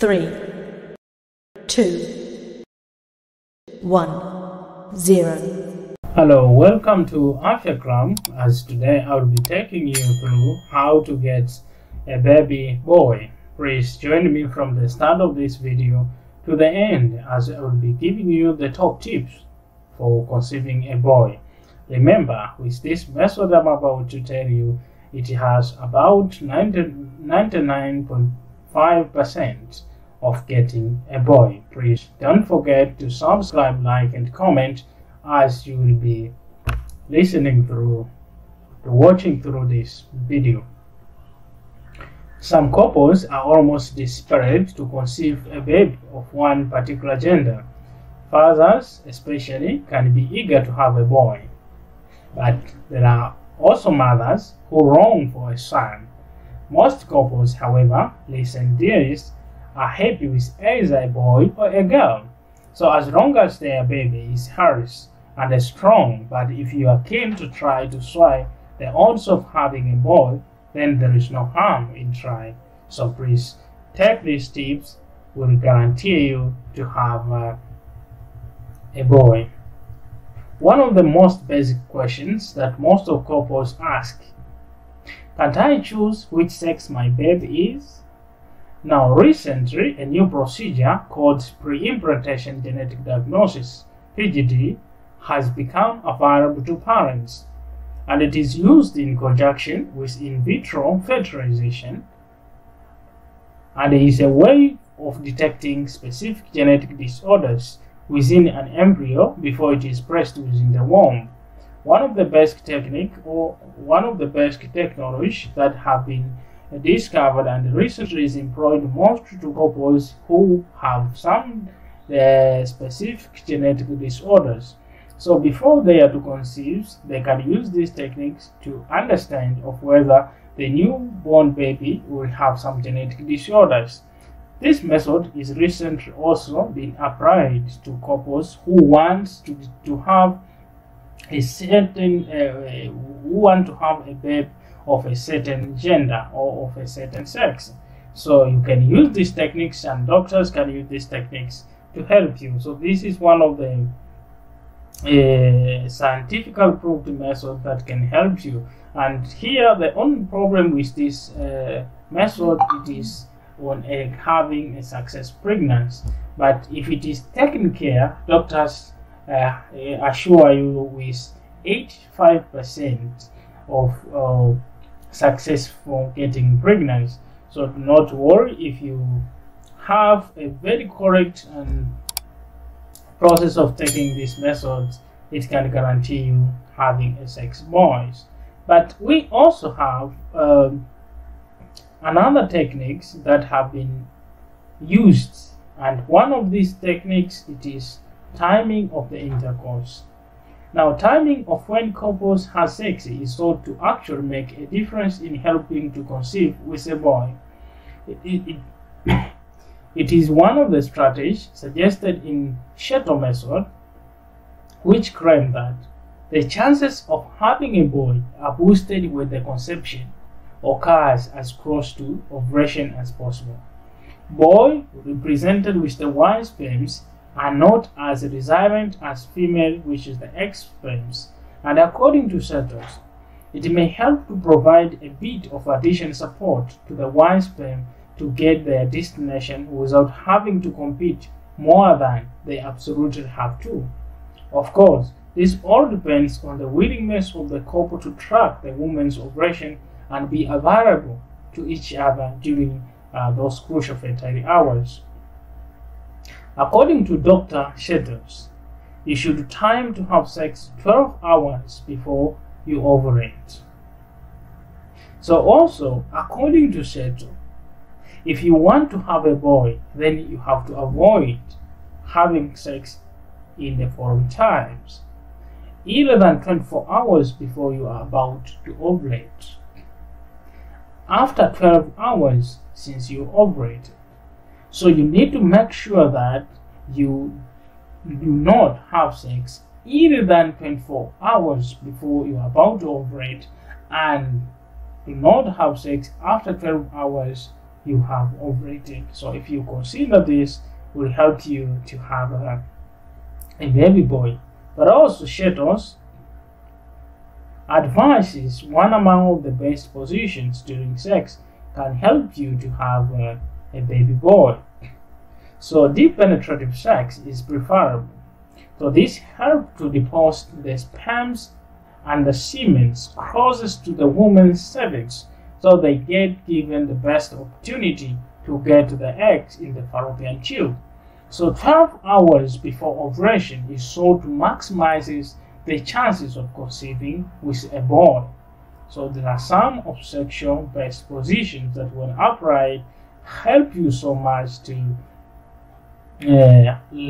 3, 2, 1, 0. Hello, welcome to AFYA Club. As today I will be taking you through how to get a baby boy. Please join me from the start of this video to the end, as I will be giving you the top tips for conceiving a boy. Remember, with this method I'm about to tell you, it has about 99.5% of getting a boy. Please don't forget to subscribe, like and comment as you will be watching through this video. Some couples are almost desperate to conceive a baby of one particular gender. Fathers especially can be eager to have a boy, but there are also mothers who long for a son. Most couples, however, recent years, are happy with either a boy or a girl, so as long as their baby is healthy and strong. But if you are keen to try to sway the odds of having a boy, then there is no harm in trying. So please take these tips, will guarantee you to have a boy. One of the most basic questions that most of couples ask: can't I choose which sex my baby is? Now, recently, a new procedure called pre-implantation genetic diagnosis (PGD) has become available to parents, and it is used in conjunction with in vitro fertilization, and it is a way of detecting specific genetic disorders within an embryo before it is placed within the womb. One of the best technologies that have been discovered and recently is employed most to couples who have some specific genetic disorders. So before they are to conceive, they can use these techniques to understand of whether the newborn baby will have some genetic disorders. This method is recently also been applied to couples who want to have a certain a baby of a certain gender or of a certain sex. So you can use these techniques, and doctors can use these techniques to help you. So this is one of the scientifically proved method that can help you. And here the only problem with this method, it is on having a success pregnancy. But if it is taken care, doctors assure you with 85% of success for getting pregnant. So do not worry. If you have a very correct process of taking these methods, it can guarantee you having a sex boys. But we also have another techniques that have been used, and one of these techniques, it is timing of the intercourse. Now, timing of when couples have sex is thought to actually make a difference in helping to conceive with a boy. It is one of the strategies suggested in Shetto method, which claim that the chances of having a boy are boosted when the conception occurs as close to ovulation as possible. Boy, represented with the Y sperms, are not as resilient as female, which is the X sperms, and according to Shettos, it may help to provide a bit of additional support to the Y sperm to get their destination without having to compete more than they absolutely have to. Of course, this all depends on the willingness of the couple to track the woman's ovulation and be available to each other during those crucial fertility hours. According to Dr. Shettos, you should time to have sex 12 hours before you ovulate. So also, according to Shetto, if you want to have a boy, then you have to avoid having sex in the following times: either than 24 hours before you are about to ovulate, after 12 hours since you ovulated. So you need to make sure that you do not have sex either than 24 hours before you are about to ovulate, and do not have sex after 12 hours you have ovulated. So if you consider this, will help you to have a baby boy. But also Shetos advises one among the best positions during sex can help you to have a baby boy. So deep penetrative sex is preferable. So this helps to deposit the sperms and the semen closest to the woman's cervix, so they get given the best opportunity to get the eggs in the fallopian tube. So 12 hours before ovulation is so to maximize the chances of conceiving with a boy. So there are some of sexual-based positions that when applied help you so much to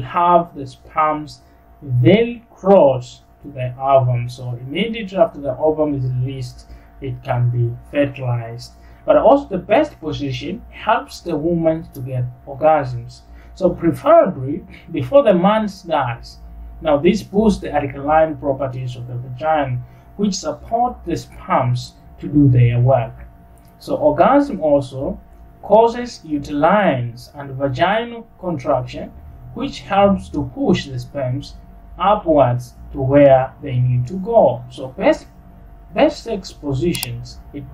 have the sperms very close to the ovum. So immediately after the ovum is released, it can be fertilized. But also the best position helps the woman to get orgasms. So preferably before the man dies. Now this boosts the alkaline properties of the vagina, which support the sperms to do their work. So orgasm also causes uterines and vaginal contraction, which helps to push the sperms upwards to where they need to go. So best sex positions, it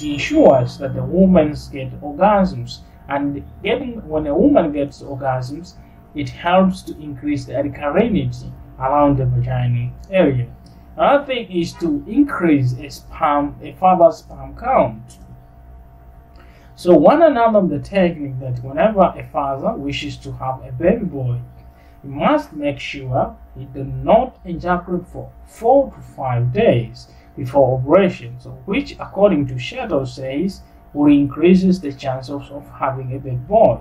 ensures that the women get orgasms, and when a woman gets orgasms, it helps to increase the alkalinity around the vaginal area. Another thing is to increase a father's sperm count. So one another the technique that whenever a father wishes to have a baby boy, he must make sure he does not ejaculate for 4 to 5 days before ovulation, so which according to Shadow says will increases the chances of having a baby boy.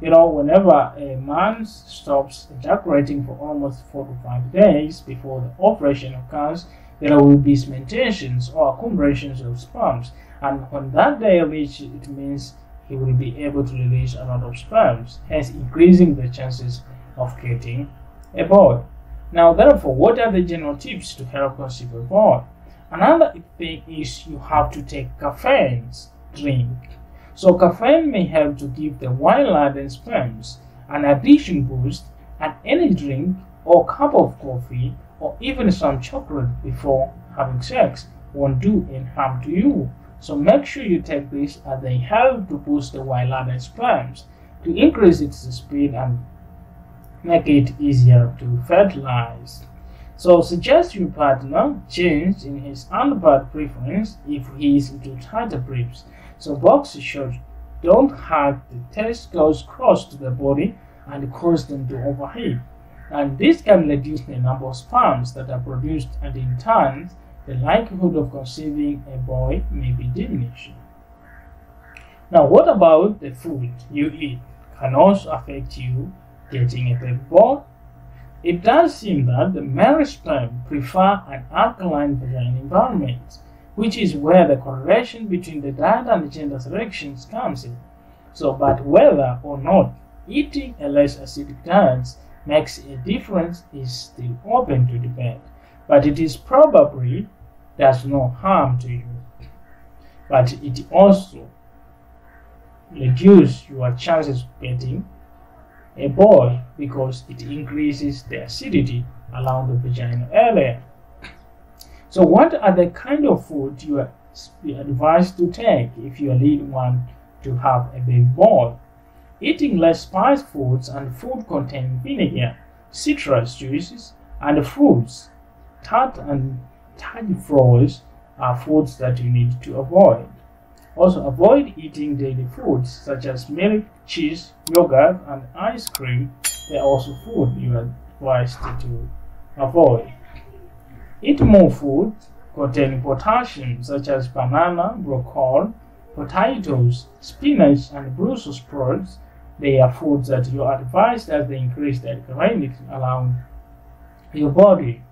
You know, whenever a man stops ejaculating for almost 4 to 5 days before the ovulation occurs, there will be cementations or accumulations of sperms, and when that day reaches, it means he will be able to release a lot of sperms, hence increasing the chances of getting a boy. Now, therefore, what are the general tips to help conceive a boy? Another thing is you have to take caffeine drink. So caffeine may help to give the white-laden sperms an addition boost, and any drink or cup of coffee or even some chocolate before having sex won't do any harm to you. So make sure you take this as they help to boost the white-laden sperms to increase its speed and make it easier to fertilize. So suggest your partner change in his underpart preference if he is into tighter briefs. So boxer shorts don't have the testicles close to the body and cause them to overheat. And this can reduce the number of sperms that are produced, and in turn, the likelihood of conceiving a boy may be diminished. Now, what about the food you eat can also affect you getting a baby boy? It does seem that the male sperm prefer an alkaline vaginal environment, which is where the correlation between the diet and the gender selections comes in. So, but whether or not eating a less acidic diet makes a difference is still open to debate, but it is probably does no harm to you. But it also reduces your chances of getting a boy because it increases the acidity around the vaginal area. So what are the kind of food you are advised to take if you really want to have a baby boy? Eating less spiced foods and food containing vinegar, citrus juices, and fruits, tart and tangy flours are foods that you need to avoid. Also avoid eating daily foods such as milk, cheese, yogurt, and ice cream. They are also food you are advised to avoid. Eat more food containing potassium such as banana, broccoli, potatoes, spinach, and Brussels sprouts. They are foods that you are advised as they increase the alkalinity around your body.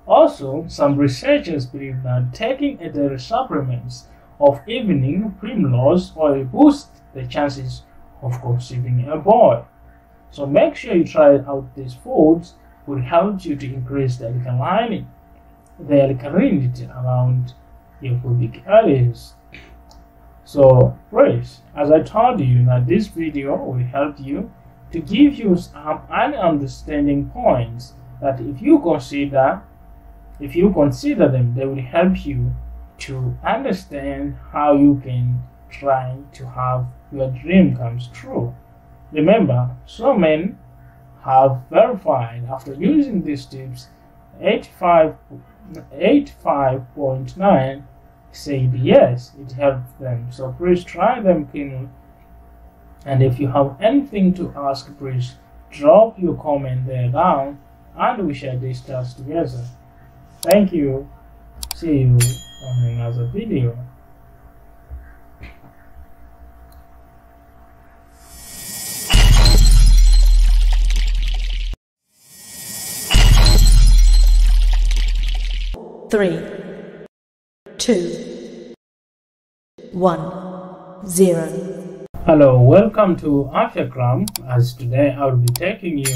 Also, some researchers believe that taking dairy supplements of evening primrose oil boosts the chances of conceiving a boy. So make sure you try out these foods will help you to increase the alkalinity around your pubic areas. So please, as I told you, that this video will help you to give you some understanding points that if you consider them, they will help you to understand how you can try to have your dream comes true. Remember, some men have verified after using these tips. 85.9 said yes, it helped them. So please try them keenly. And if you have anything to ask, please drop your comment there down and we shall discuss together. Thank you. See you on another video. Three, 2, 1, 0. Hello, welcome to AFYA Club. As today I will be taking you